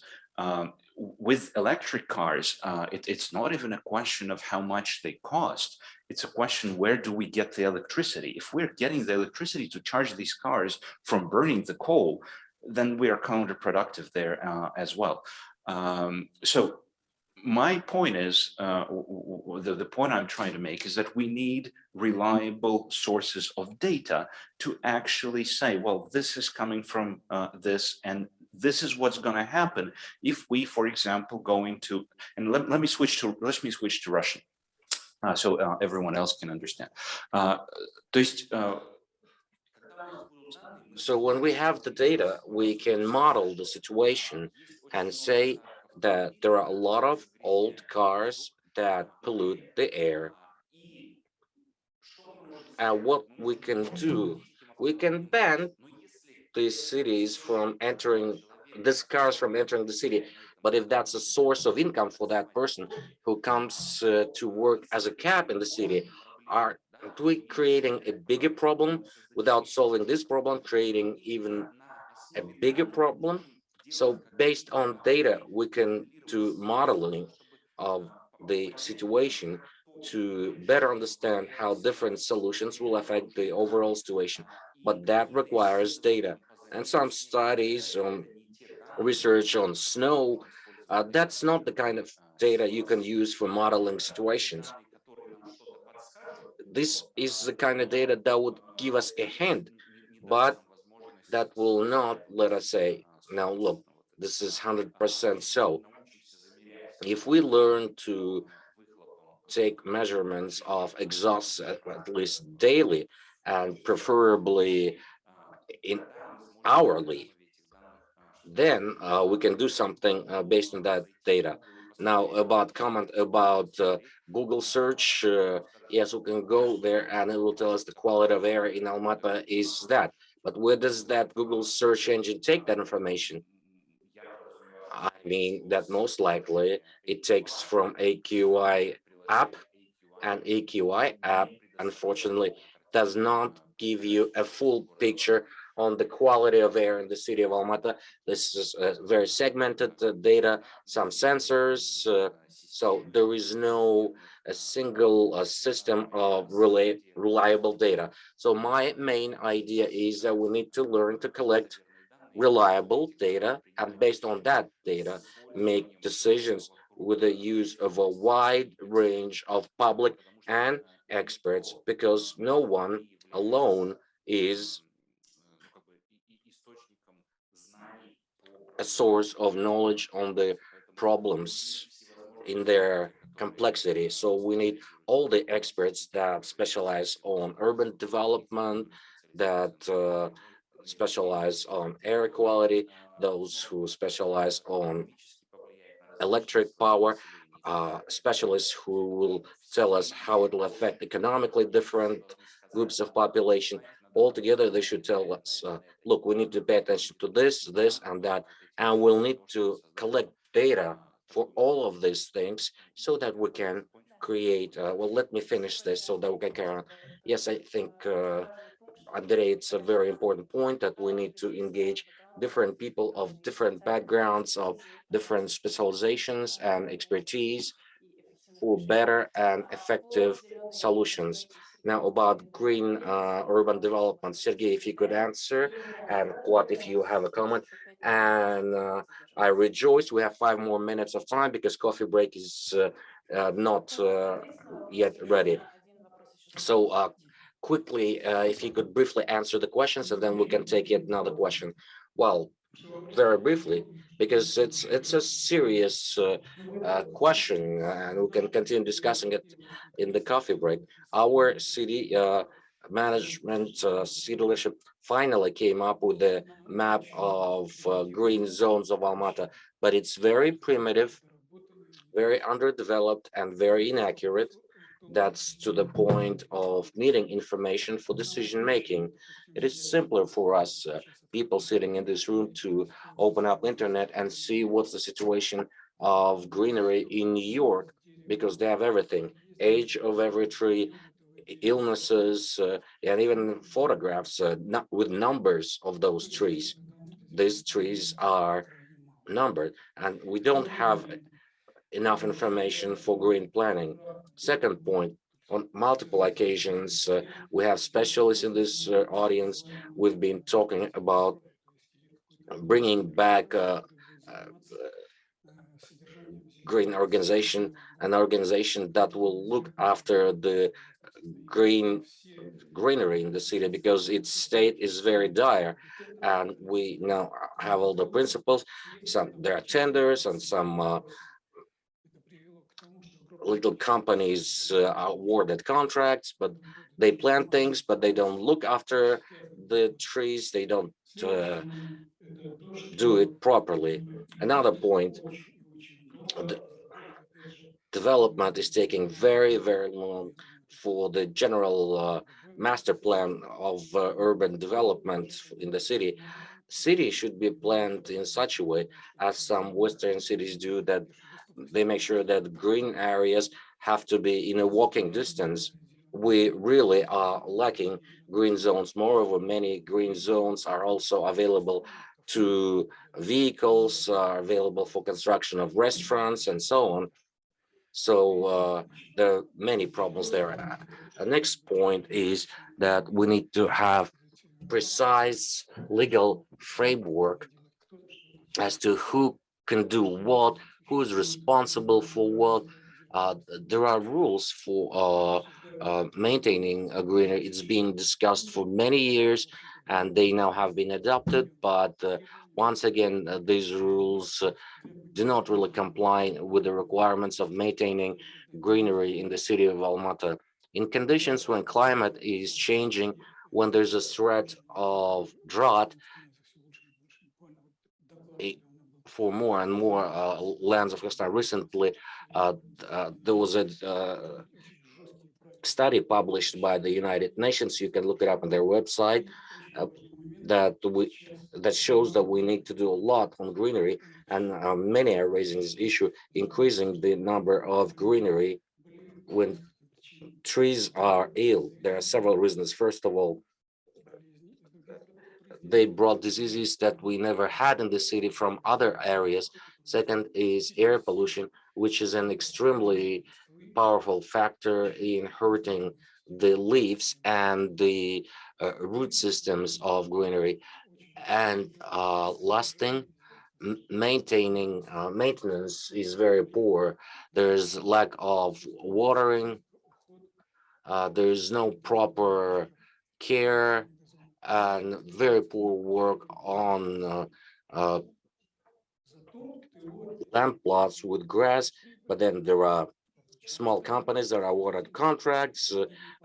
With electric cars, it's not even a question of how much they cost. It's a question, where do we get the electricity? If we're getting the electricity to charge these cars from burning the coal, then we are counterproductive there as well. So my point is, the point I'm trying to make is that we need reliable sources of data to actually say, well, this is coming from this, and this is what's going to happen if we, for example, go into, and let me switch to Russian, so everyone else can understand. То есть So when we have the data, we can model the situation and say that there are a lot of old cars that pollute the air. And what we can do, we can ban these cities from entering, these cars from entering the city. But if that's a source of income for that person who comes to work as a cab in the city, are we creating a bigger problem without solving this problem, creating even a bigger problem? So based on data, we can do modeling of the situation to better understand how different solutions will affect the overall situation. But that requires data. And some studies on research on snow, that's not the kind of data you can use for modeling situations. This is the kind of data that would give us a hint, but that will not let us say, now look, this is 100% so. If we learn to take measurements of exhausts at least daily and preferably in hourly, then we can do something based on that data. Now about comment about Google search, yes, we can go there and it will tell us the quality of air in Almaty is that. But where does that Google search engine take that information? I mean that most likely it takes from AQI app, and AQI app unfortunately does not give you a full picture on the quality of air in the city of Almaty. This is very segmented data, some sensors, so there is no a single system of reliable data. So my main idea is that we need to learn to collect reliable data, and based on that data, make decisions with the use of a wide range of public and experts, because no one alone is a source of knowledge on the problems in their complexity. So we need all the experts that specialize on urban development, that specialize on air quality, those who specialize on electric power, specialists who will tell us how it will affect economically different groups of population. Altogether, they should tell us, look, we need to pay attention to this, and that, and we'll need to collect data for all of these things so that we can create, well, let me finish this so that we can carry on. Yes, I think Andrei, it's a very important point that we need to engage different people of different backgrounds, of different specializations and expertise for better and effective solutions. Now about green urban development, Sergey, if you could answer, and what if you have a comment? And I rejoice we have 5 more minutes of time because coffee break is not yet ready. So quickly, if you could briefly answer the questions, and then we can take yet another question. Well, very briefly, because it's a serious question, and we can continue discussing it in the coffee break. Our city management, city leadership finally came up with a map of green zones of Almaty, but it's very primitive, very underdeveloped, and very inaccurate. That's to the point of needing information for decision making. It is simpler for us, people sitting in this room, to open up internet and see what's the situation of greenery in New York, because they have everything, age of every tree, illnesses, and even photographs not with numbers of those trees. These trees are numbered, and we don't have enough information for green planning. Second point, on multiple occasions, we have specialists in this audience. We've been talking about bringing back green organization, an organization that will look after the greenery in the city, because its state is very dire, and we now have all the principles. Some there are tenders and some little companies are awarded contracts, but they plant things, but they don't look after the trees. They don't do it properly. Another point, the development is taking very, very long for the general master plan of urban development in the city. City should be planned in such a way, as some Western cities do, that they make sure that green areas have to be in a walking distance. We really are lacking green zones. Moreover, many green zones are also available to vehicles, are available for construction of restaurants and so on. So there are many problems there. The next point is that we need to have precise legal framework as to who can do what, who is responsible for what. There are rules for maintaining a greenery. It's being discussed for many years, and they now have been adopted. But once again, these rules do not really comply with the requirements of maintaining greenery in the city of Almaty. In conditions when climate is changing, when there's a threat of drought, eh, for more and more lands of Kazakhstan. Recently, there was a study published by the United Nations. You can look it up on their website. Uh, that we that shows that we need to do a lot on greenery, and many are raising this issue, increasing the number of greenery when trees are ill. There are several reasons. First of all, they brought diseases that we never had in the city from other areas. Second is air pollution, which is an extremely powerful factor in hurting the leaves and the root systems of greenery. And last thing, maintaining maintenance is very poor. There's lack of watering. There's no proper care and very poor work on land plots with grass. But then there are small companies that are awarded contracts,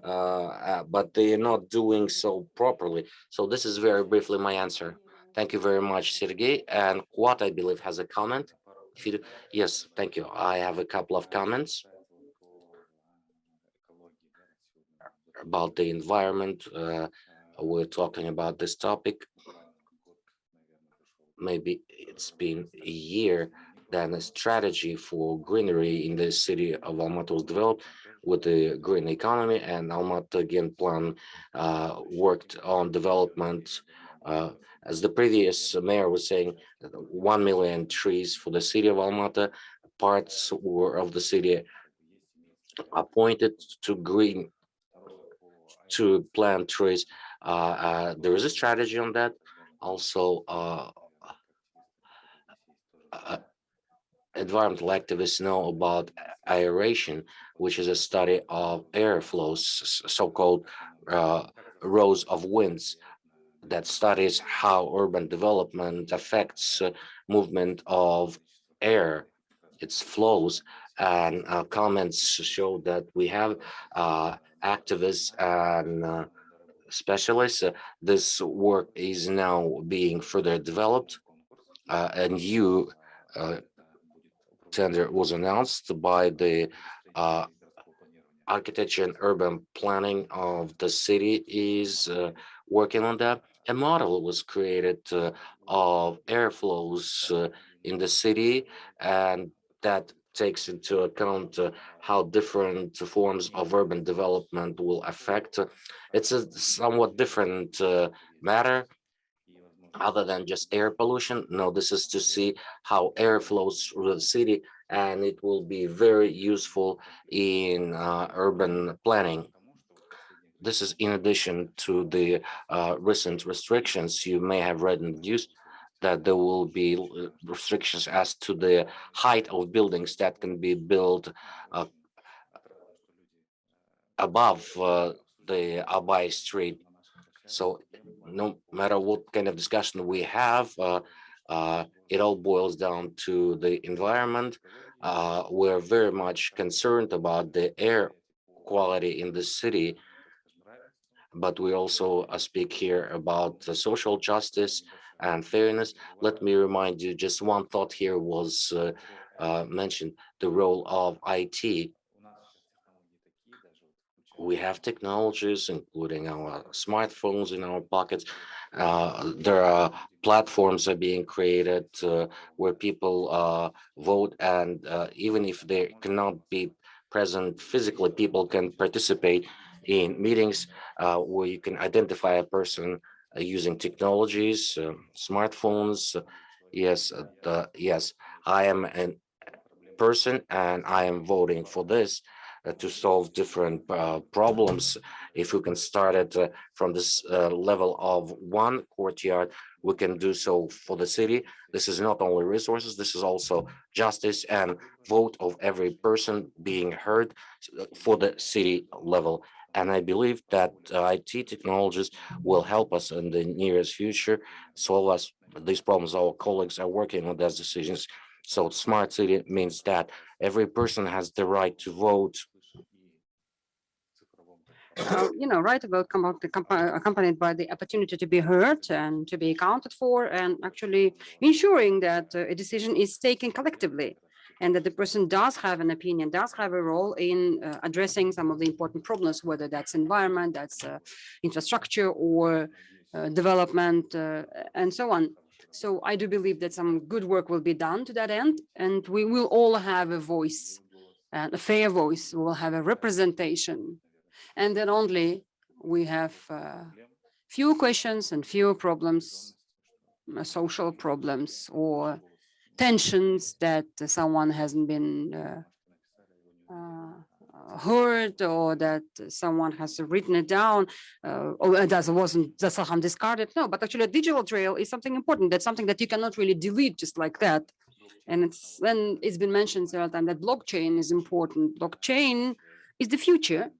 but they are not doing so properly. So this is very briefly my answer. Thank you very much, Sergey. And Quat, I believe, has a comment. If you do, yes, thank you. I have a couple of comments about the environment. We're talking about this topic. Maybe it's been a year that a strategy for greenery in the city of Almaty was developed with the green economy, and Almaty again plan worked on development. Uh, as the previous mayor was saying, 1 million trees for the city of Almaty. Parts were of the city appointed to green to plant trees. There is a strategy on that. Also, uh, environmental activists know about aeration, which is a study of air flows, so-called uh, rows of winds, that studies how urban development affects movement of air, its flows, and comments show that we have activists and specialists. This work is now being further developed. A new tender was announced by the uh, architecture and urban planning of the city is working on that. A model was created of airflows in the city, and that takes into account how different forms of urban development will affect. It's a somewhat different matter other than just air pollution. No, this is to see how air flows through the city, and it will be very useful in urban planning. This is in addition to the recent restrictions. You may have read in the news that there will be restrictions as to the height of buildings that can be built uh, above the Abay Street. So no matter what kind of discussion we have, it all boils down to the environment. we're very much concerned about the air quality in the city, but we also speak here about social justice and fairness. Let me remind you, just one thought here was mentioned, the role of IT. We have technologies, including our smartphones in our pockets. There are platforms are being created where people vote, and even if they cannot be present physically, people can participate in meetings where you can identify a person using technologies, smartphones. Yes, I am a person and I am voting for this to solve different problems. If we can start it from this level of one courtyard, we can do so for the city. This is not only resources, this is also justice and vote of every person being heard for the city level. And I believe that IT technologies will help us in the nearest future solve us these problems. Our colleagues are working on those decisions. So smart city means that every person has the right to vote. Right about accompanied by the opportunity to be heard and to be accounted for, and actually ensuring that a decision is taken collectively, and that the person does have an opinion, does have a role in addressing some of the important problems, whether that's environment, that's infrastructure, or development, and so on. So I do believe that some good work will be done to that end, and we will all have a voice, and a fair voice. We will have a representation, and then only we have few questions and few problems, social problems or tensions that someone hasn't been heard, or that someone has written it down, or that wasn't just somehow discarded. No, but actually a digital trail is something important. That's something that you cannot really delete just like that. And it's been mentioned several times that blockchain is important. Blockchain is the future.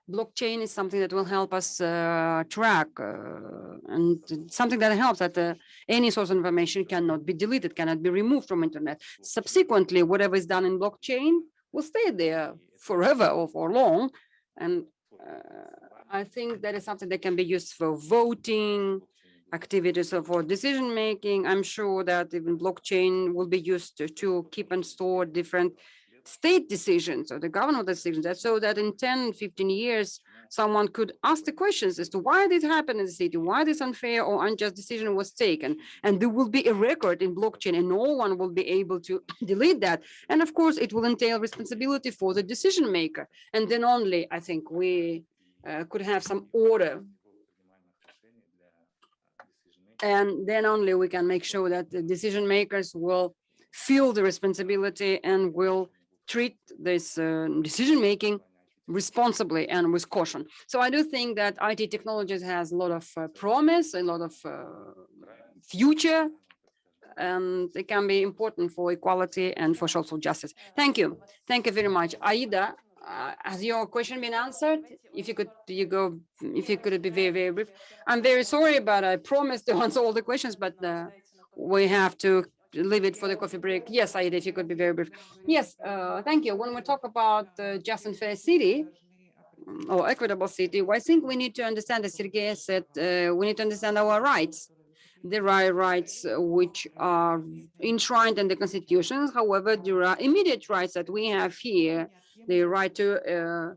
Blockchain is something that will help us track and something that helps that any source of information cannot be deleted, cannot be removed from internet. Subsequently, whatever is done in blockchain will stay there forever or for long. And I think that is something that can be used for voting, activities or for decision making. I'm sure that even blockchain will be used to keep and store different state decisions or the government decisions, so that in 10, 15 years, someone could ask the questions as to why did it happen in the city, why this unfair or unjust decision was taken. And there will be a record in blockchain and no one will be able to delete that. And of course, it will entail responsibility for the decision maker. And then only, I think, we could have some order. And then only we can make sure that the decision makers will feel the responsibility and will treat this decision-making responsibly and with caution. So I do think that IT technologies has a lot of promise, a lot of future, and it can be important for equality and for social justice. Thank you. Thank you very much. Aida, has your question been answered? If you could, if you could be very, very brief. I'm very sorry, but I promised to answer all the questions, but we have to leave it for the coffee break. Yes, Aida, if you could be very brief. Yes, thank you. When we talk about just and fair city or equitable city, I think we need to understand, as Sergei said, we need to understand our rights. There are rights which are enshrined in the constitutions. However, there are immediate rights that we have here. The right to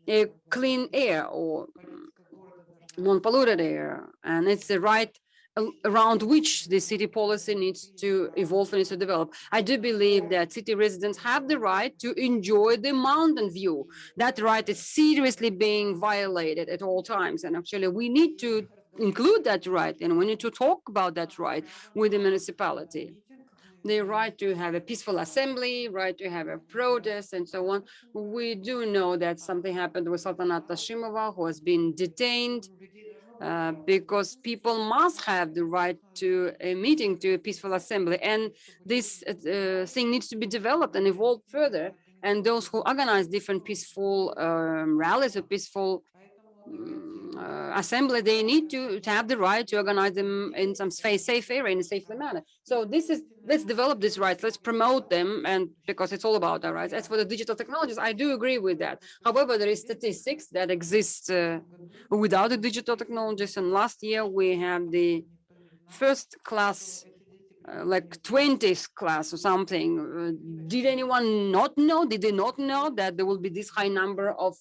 a clean air or non-polluted air. And it's the right around which the city policy needs to evolve and needs to develop. I do believe that city residents have the right to enjoy the mountain view. That right is seriously being violated at all times. And actually, we need to include that right, and we need to talk about that right with the municipality. The right to have a peaceful assembly, right to have a protest, and so on. We do know that something happened with Sultanat Tashimova, who has been detained because people must have the right to a meeting, to a peaceful assembly. And this thing needs to be developed and evolved further. And those who organize different peaceful rallies or peaceful assembly, they need to have the right to organize them in some safe area, in a safe manner. So let's develop these rights, let's promote them, and because it's all about our rights. As for the digital technologies, I do agree with that. However, there is statistics that exist without the digital technologies, and last year we had the first class like 20th class or something. Did anyone not know? Did they not know that there will be this high number of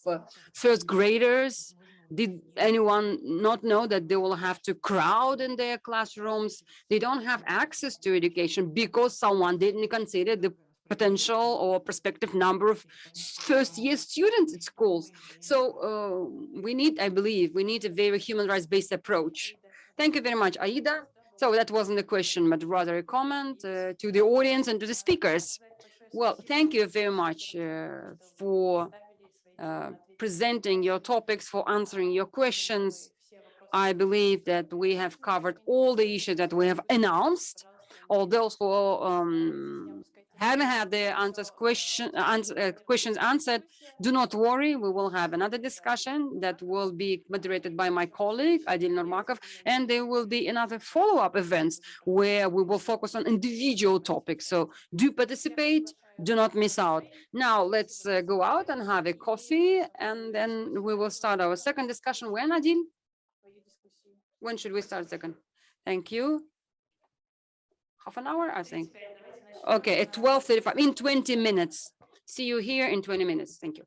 first graders? Did anyone not know that they will have to crowd in their classrooms? They don't have access to education because someone didn't consider the potential or prospective number of first-year students at schools. So I believe, we need a very human rights-based approach. Thank you very much, Aida. So that wasn't a question, but rather a comment to the audience and to the speakers. Well, thank you very much for presenting your topics, for answering your questions. I believe that we have covered all the issues that we have announced. All those who haven't had their questions answered, do not worry. We will have another discussion that will be moderated by my colleague, Adil Nurmakov, and there will be another follow-up events where we will focus on individual topics. So do participate, do not miss out. Now let's go out and have a coffee, and then we will start our second discussion. When, Adil? When should we start second? Thank you. Half an hour, I think. Okay, at 12:35, in 20 minutes. See you here in 20 minutes. Thank you.